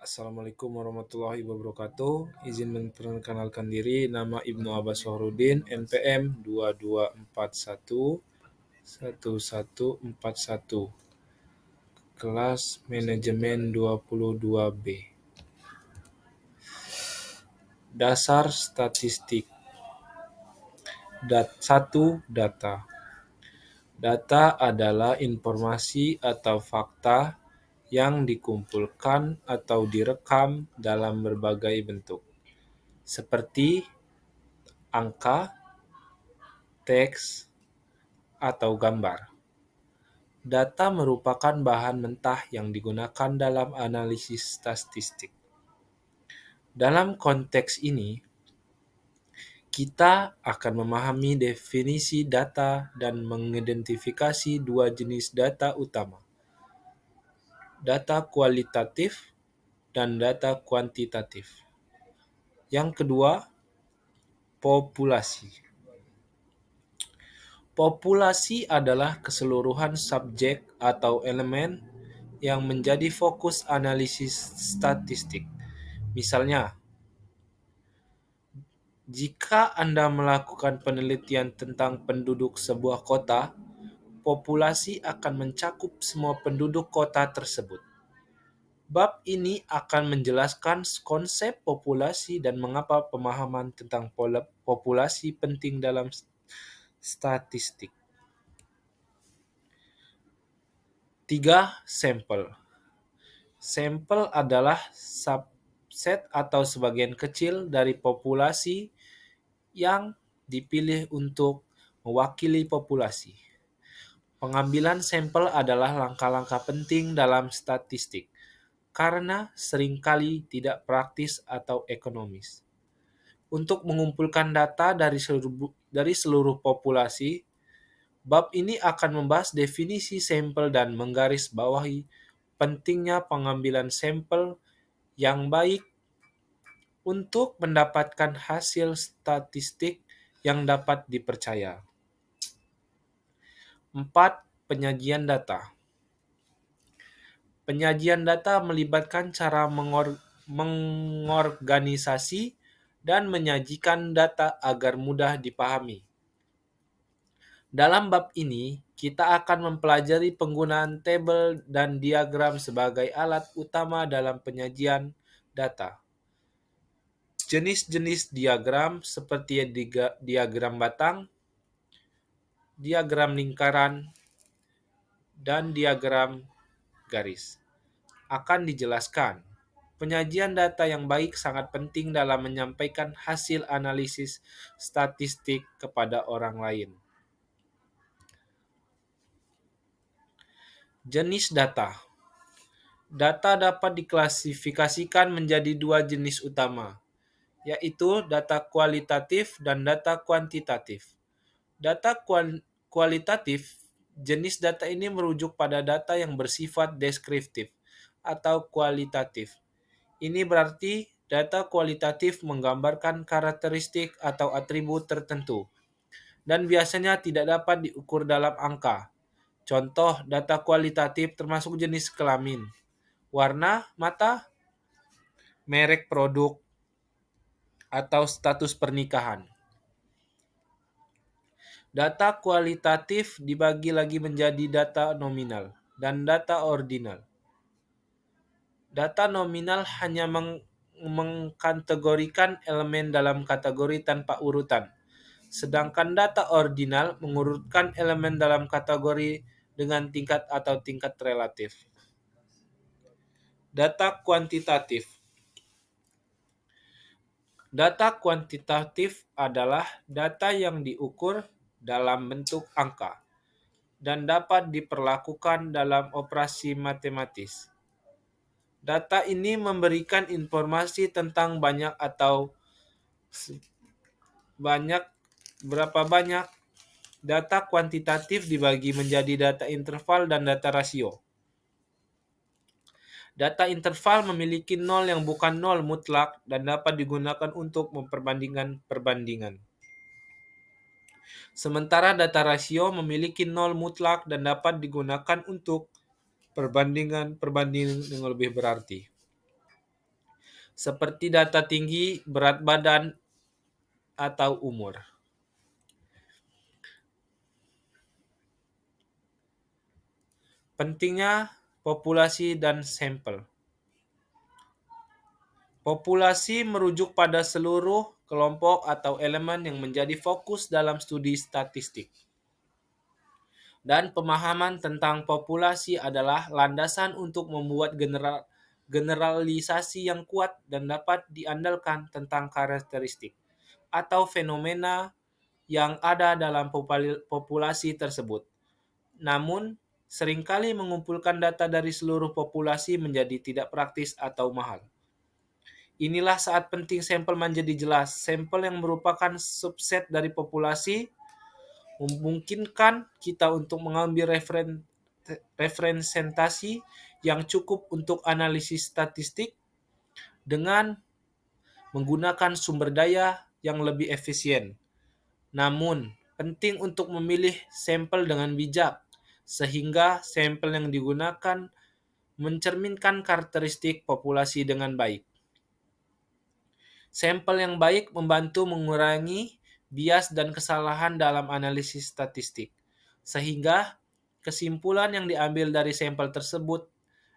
Assalamualaikum warahmatullahi wabarakatuh. Izin memperkenalkan diri, nama Ibnu Abbas Sohrudin, NPM 22411141, kelas manajemen 22B. Dasar statistik. 1. Data. Data adalah informasi atau fakta yang dikumpulkan atau direkam dalam berbagai bentuk, seperti angka, teks, atau gambar. Data merupakan bahan mentah yang digunakan dalam analisis statistik. Dalam konteks ini, kita akan memahami definisi data dan mengidentifikasi dua jenis data utama, data kualitatif dan data kuantitatif. Yang kedua, populasi. Populasi adalah keseluruhan subjek atau elemen yang menjadi fokus analisis statistik. Misalnya, jika Anda melakukan penelitian tentang penduduk sebuah kota, populasi akan mencakup semua penduduk kota tersebut. Bab ini akan menjelaskan konsep populasi dan mengapa pemahaman tentang populasi penting dalam statistik. 3. Sampel. Sampel adalah subset atau sebagian kecil dari populasi yang dipilih untuk mewakili populasi. Pengambilan sampel adalah langkah-langkah penting dalam statistik karena seringkali tidak praktis atau ekonomis. Untuk mengumpulkan data dari seluruh populasi, bab ini akan membahas definisi sampel dan menggarisbawahi pentingnya pengambilan sampel yang baik untuk mendapatkan hasil statistik yang dapat dipercaya. 4. Penyajian data. Penyajian data melibatkan cara mengorganisasi dan menyajikan data agar mudah dipahami. Dalam bab ini, kita akan mempelajari penggunaan tabel dan diagram sebagai alat utama dalam penyajian data. Jenis-jenis diagram seperti diagram batang, diagram lingkaran, dan diagram garis akan dijelaskan. Penyajian data yang baik sangat penting dalam menyampaikan hasil analisis statistik kepada orang lain. Jenis data. Data dapat diklasifikasikan menjadi dua jenis utama, yaitu data kualitatif dan data kuantitatif. Data kualitatif, jenis data ini merujuk pada data yang bersifat deskriptif atau kualitatif. Ini berarti data kualitatif menggambarkan karakteristik atau atribut tertentu dan biasanya tidak dapat diukur dalam angka. Contoh data kualitatif termasuk jenis kelamin, warna mata, merek produk, atau status pernikahan. Data kualitatif dibagi lagi menjadi data nominal dan data ordinal. Data nominal hanya mengkategorikan elemen dalam kategori tanpa urutan, sedangkan data ordinal mengurutkan elemen dalam kategori dengan tingkat atau tingkat relatif. Data kuantitatif. Data kuantitatif adalah data yang diukur dalam bentuk angka dan dapat diperlakukan dalam operasi matematis. Data ini memberikan informasi tentang berapa banyak. Data kuantitatif dibagi menjadi data interval dan data rasio. Data interval memiliki nol yang bukan nol mutlak dan dapat digunakan untuk memperbandingkan perbandingan. Sementara data rasio memiliki nol mutlak dan dapat digunakan untuk perbandingan yang lebih berarti. seperti data tinggi, berat badan, atau umur. Pentingnya populasi dan sampel. Populasi merujuk pada seluruh kelompok atau elemen yang menjadi fokus dalam studi statistik. Dan pemahaman tentang populasi adalah landasan untuk membuat generalisasi yang kuat dan dapat diandalkan tentang karakteristik atau fenomena yang ada dalam populasi tersebut. Namun, seringkali mengumpulkan data dari seluruh populasi menjadi tidak praktis atau mahal. Inilah saat penting sampel menjadi jelas. Sampel yang merupakan subset dari populasi memungkinkan kita untuk mengambil representasi yang cukup untuk analisis statistik dengan menggunakan sumber daya yang lebih efisien. Namun, penting untuk memilih sampel dengan bijak, sehingga sampel yang digunakan mencerminkan karakteristik populasi dengan baik. Sampel yang baik membantu mengurangi bias dan kesalahan dalam analisis statistik, sehingga kesimpulan yang diambil dari sampel tersebut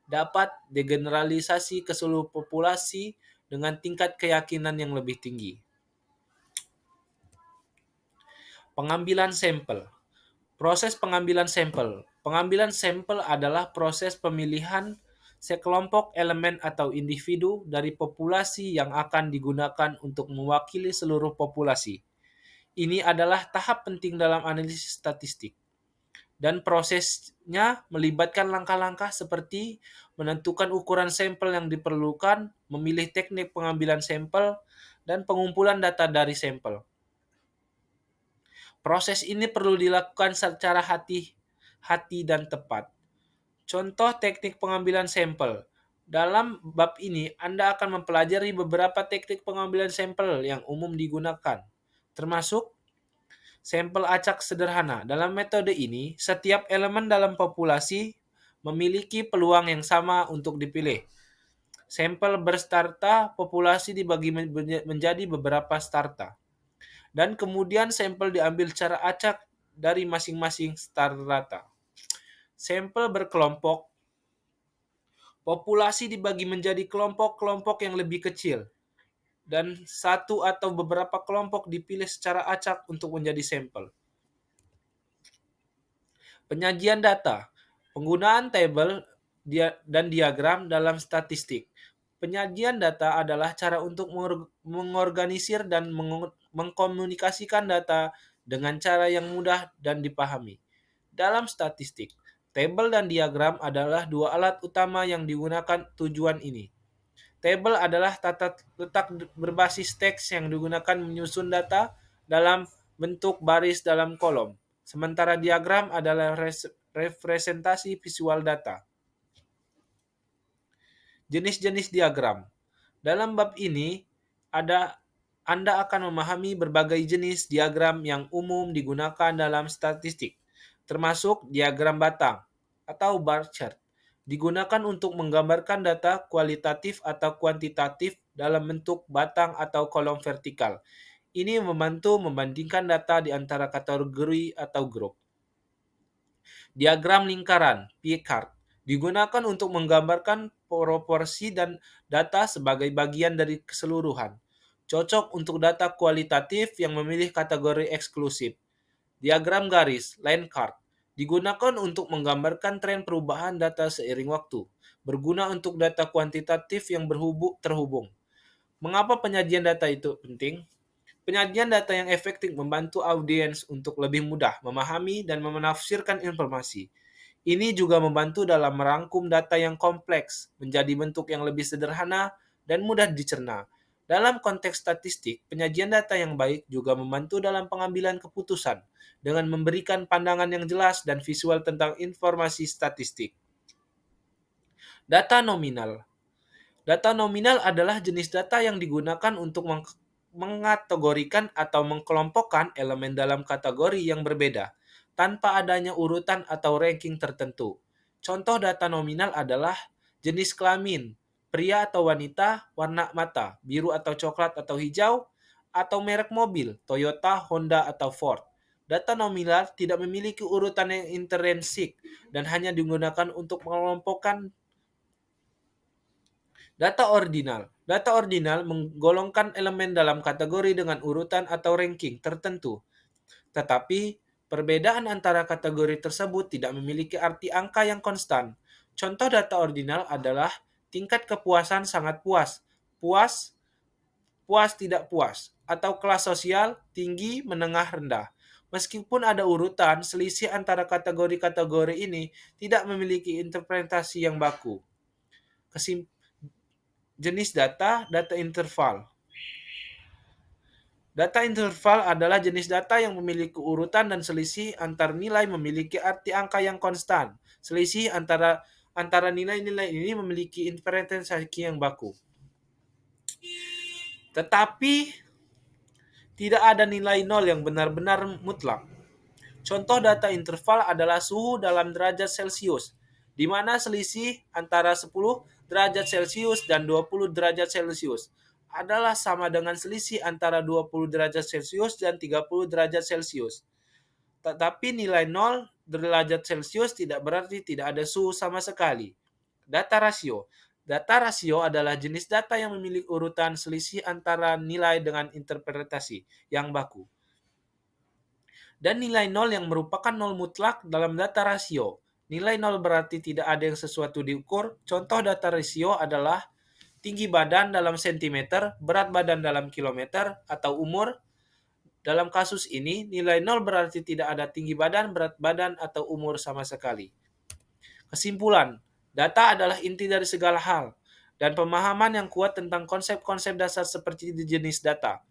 dapat digeneralisasi ke seluruh populasi dengan tingkat keyakinan yang lebih tinggi. Pengambilan sampel. Proses pengambilan sampel. Pengambilan sampel adalah proses pemilihan sekelompok elemen atau individu dari populasi yang akan digunakan untuk mewakili seluruh populasi. Ini adalah tahap penting dalam analisis statistik. Dan prosesnya melibatkan langkah-langkah seperti menentukan ukuran sampel yang diperlukan, memilih teknik pengambilan sampel, dan pengumpulan data dari sampel. Proses ini perlu dilakukan secara hati-hati dan tepat. Contoh teknik pengambilan sampel. Dalam bab ini, Anda akan mempelajari beberapa teknik pengambilan sampel yang umum digunakan, termasuk sampel acak sederhana. Dalam metode ini, setiap elemen dalam populasi memiliki peluang yang sama untuk dipilih. Sampel berstrata populasi dibagi menjadi beberapa strata. Dan kemudian sampel diambil secara acak dari masing-masing strata. Sampel berkelompok. Populasi dibagi menjadi kelompok-kelompok yang lebih kecil. Dan satu atau beberapa kelompok dipilih secara acak untuk menjadi sampel. Penyajian data. Penggunaan tabel dan diagram dalam statistik. Penyajian data adalah cara untuk mengorganisir dan mengkomunikasikan data dengan cara yang mudah dan dipahami. Dalam statistik, tabel dan diagram adalah dua alat utama yang digunakan tujuan ini. Tabel adalah tata letak berbasis teks yang digunakan menyusun data dalam bentuk baris dalam kolom. Sementara diagram adalah representasi visual data. Jenis-jenis diagram. Dalam bab ini, Anda akan memahami berbagai jenis diagram yang umum digunakan dalam statistik, termasuk diagram batang atau bar chart. Digunakan untuk menggambarkan data kualitatif atau kuantitatif dalam bentuk batang atau kolom vertikal. Ini membantu membandingkan data di antara kategori atau grup. Diagram lingkaran, pie chart, digunakan untuk menggambarkan proporsi dan data sebagai bagian dari keseluruhan. Cocok untuk data kualitatif yang memilih kategori eksklusif. Diagram garis, line chart, digunakan untuk menggambarkan tren perubahan data seiring waktu. Berguna untuk data kuantitatif yang terhubung. Mengapa penyajian data itu penting? Penyajian data yang efektif membantu audiens untuk lebih mudah memahami dan menafsirkan informasi. Ini juga membantu dalam merangkum data yang kompleks menjadi bentuk yang lebih sederhana dan mudah dicerna. Dalam konteks statistik, penyajian data yang baik juga membantu dalam pengambilan keputusan dengan memberikan pandangan yang jelas dan visual tentang informasi statistik. Data nominal. Data nominal adalah jenis data yang digunakan untuk mengategorikan atau mengkelompokkan elemen dalam kategori yang berbeda, tanpa adanya urutan atau ranking tertentu. Contoh data nominal adalah jenis kelamin, pria atau wanita, warna mata, biru atau coklat atau hijau, atau merek mobil, Toyota, Honda, atau Ford. Data nominal tidak memiliki urutan yang intrinsik dan hanya digunakan untuk mengelompokkan data ordinal. Data ordinal menggolongkan elemen dalam kategori dengan urutan atau ranking tertentu. Tetapi, perbedaan antara kategori tersebut tidak memiliki arti angka yang konstan. Contoh data ordinal adalah tingkat kepuasan sangat puas, puas, puas tidak puas, atau kelas sosial tinggi, menengah, rendah. Meskipun ada urutan, selisih antara kategori-kategori ini tidak memiliki interpretasi yang baku. Jenis data, data interval. Data interval adalah jenis data yang memiliki urutan dan selisih antar nilai memiliki arti angka yang konstan. Selisih antara nilai-nilai ini memiliki interpretasi yang baku. Tetapi tidak ada nilai nol yang benar-benar mutlak. Contoh data interval adalah suhu dalam derajat Celcius, di mana selisih antara 10 derajat Celcius dan 20 derajat Celcius adalah sama dengan selisih antara 20 derajat Celcius dan 30 derajat Celcius. Tetapi nilai 0 derajat Celcius tidak berarti tidak ada suhu sama sekali. Data rasio. Data rasio adalah jenis data yang memiliki urutan selisih antara nilai dengan interpretasi yang baku. Dan nilai 0 yang merupakan 0 mutlak dalam data rasio. Nilai 0 berarti tidak ada yang sesuatu diukur. Contoh data rasio adalah tinggi badan dalam sentimeter, berat badan dalam kilometer, atau umur. Dalam kasus ini, nilai 0 berarti tidak ada tinggi badan, berat badan, atau umur sama sekali. Kesimpulan, data adalah inti dari segala hal, dan pemahaman yang kuat tentang konsep-konsep dasar seperti jenis data.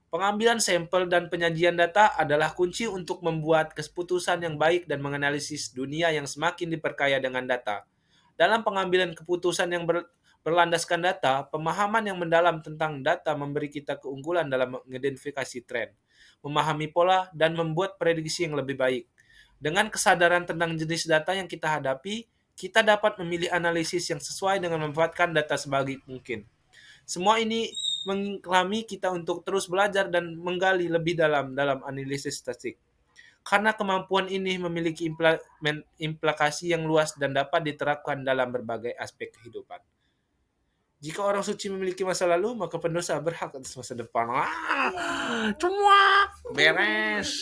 Pengambilan sampel dan penyajian data adalah kunci untuk membuat keputusan yang baik dan menganalisis dunia yang semakin diperkaya dengan data. Dalam pengambilan keputusan yang berlandaskan data, pemahaman yang mendalam tentang data memberi kita keunggulan dalam mengidentifikasi tren, memahami pola, dan membuat prediksi yang lebih baik. Dengan kesadaran tentang jenis data yang kita hadapi, kita dapat memilih analisis yang sesuai dengan memanfaatkan data sebaik mungkin. Semua ini mengiklami kita untuk terus belajar dan menggali lebih dalam analisis statistik. Karena kemampuan ini memiliki implikasi yang luas dan dapat diterapkan dalam berbagai aspek kehidupan. Jika orang suci memiliki masa lalu, maka pendosa berhak atas masa depan. Cuma beres.